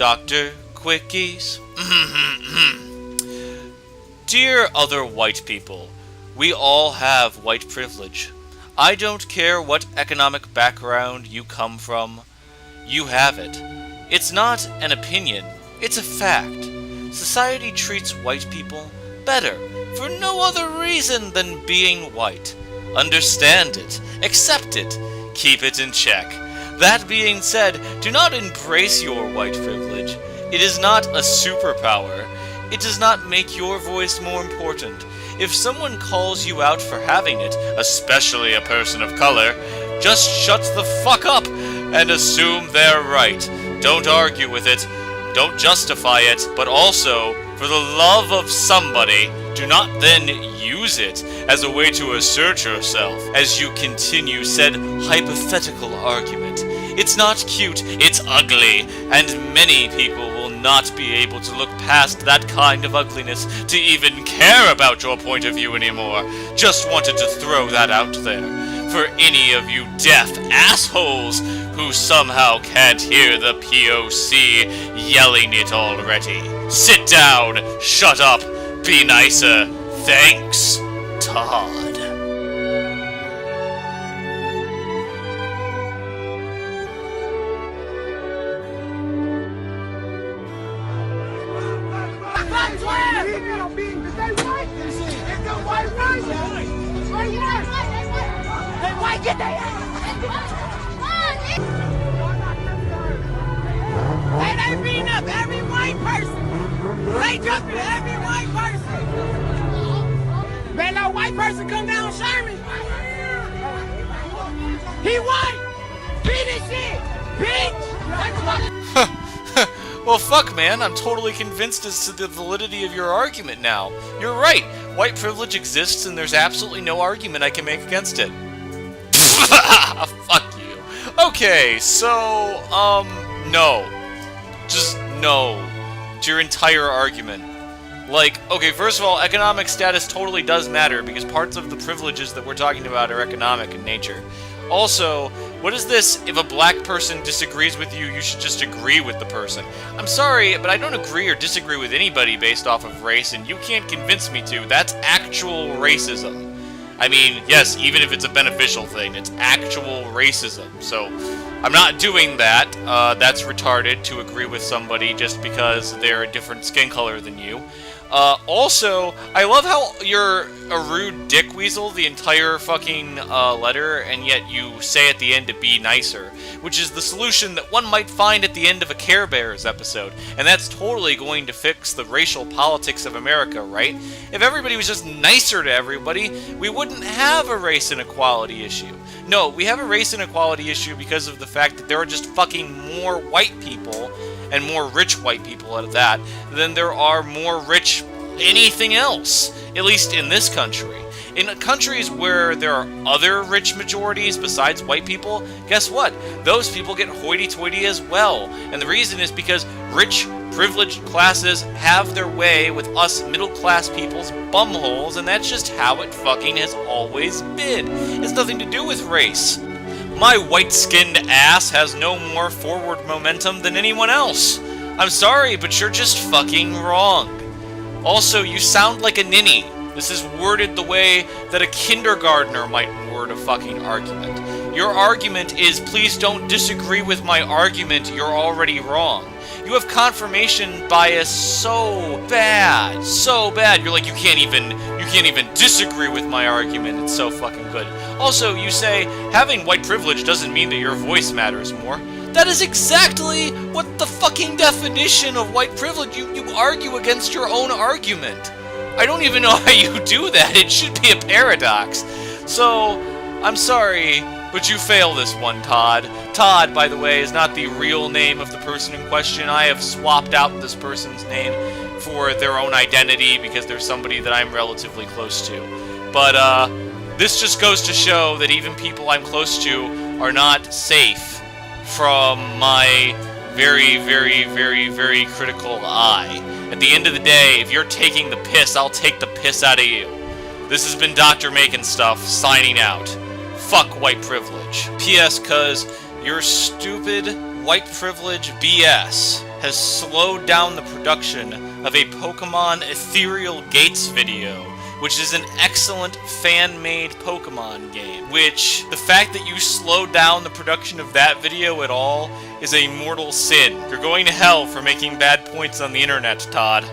Dr. Quickies. Dear other white people, we all have white privilege. I don't care what economic background you come from. You have it. It's not an opinion, it's a fact. Society treats white people better for no other reason than being white. Understand it, accept it, keep it in check. That being said, do not embrace your white privilege. It is not a superpower. It does not make your voice more important. If someone calls you out for having it, especially a person of color, just shut the fuck up and assume they're right. Don't argue with it, don't justify it, but also, for the love of somebody, do not then use it as a way to assert yourself as you continue said hypothetical argument. It's not cute, it's ugly, and many people will not be able to look past that kind of ugliness to even care about your point of view anymore. Just wanted to throw that out there. For any of you deaf assholes who somehow can't hear the POC yelling it already. Sit down, shut up, be nicer. Thanks, Todd. Get their ass! They beating up every white person! They jumping every white person! Man, no white person come down Sherman! He white! Beat his shit! Bitch! Well, fuck, man. I'm totally convinced as to the validity of your argument now. You're right. White privilege exists, and there's absolutely no argument I can make against it. Fuck you. Okay, so, no. Just no. To your entire argument. Like, okay, first of all, economic status totally does matter, because parts of the privileges that we're talking about are economic in nature. Also, what is this, if a black person disagrees with you, you should just agree with the person? I'm sorry, but I don't agree or disagree with anybody based off of race, and you can't convince me to. That's actual racism. I mean, yes, even if it's a beneficial thing, it's actual racism. So, I'm not doing that. That's retarded to agree with somebody just because they're a different skin color than you. Also, I love how you're a rude dick weasel the entire fucking letter, and yet you say at the end to be nicer, which is the solution that one might find at the end of a Care Bears episode, and that's totally going to fix the racial politics of America, right? If everybody was just nicer to everybody, we wouldn't have a race inequality issue. No, we have a race inequality issue because of the fact that there are just fucking more white people, and more rich white people at that, than there are more rich anything else, at least in this country. In countries where there are other rich majorities besides white people, guess what? Those people get hoity-toity as well. And the reason is because rich, privileged classes have their way with us middle-class people's bumholes, and that's just how it fucking has always been. It has nothing to do with race. My white-skinned ass has no more forward momentum than anyone else. I'm sorry, but you're just fucking wrong. Also, you sound like a ninny. This is worded the way that a kindergartner might word a fucking argument. Your argument is, please don't disagree with my argument, you're already wrong. You have confirmation bias so bad, so bad. You're like, you can't even disagree with my argument. It's so fucking good. Also, you say, having white privilege doesn't mean that your voice matters more. That is exactly what the fucking definition of white privilege. You argue against your own argument. I don't even know how you do that. It should be a paradox. So, I'm sorry, but you fail this one, Todd. Todd, by the way, is not the real name of the person in question. I have swapped out this person's name for their own identity because they're somebody that I'm relatively close to. But, this just goes to show that even people I'm close to are not safe from my very, very, very, very critical eye. At the end of the day, if you're taking the piss, I'll take the piss out of you. This has been Dr. Macon Stuff, signing out. Fuck white privilege. P.S. cuz you're stupid white privilege BS. has slowed down the production of a Pokemon Ethereal Gates video, which is an excellent fan-made Pokemon game, which the fact that you slowed down the production of that video at all is a mortal sin. You're going to hell for making bad points on the internet, Todd.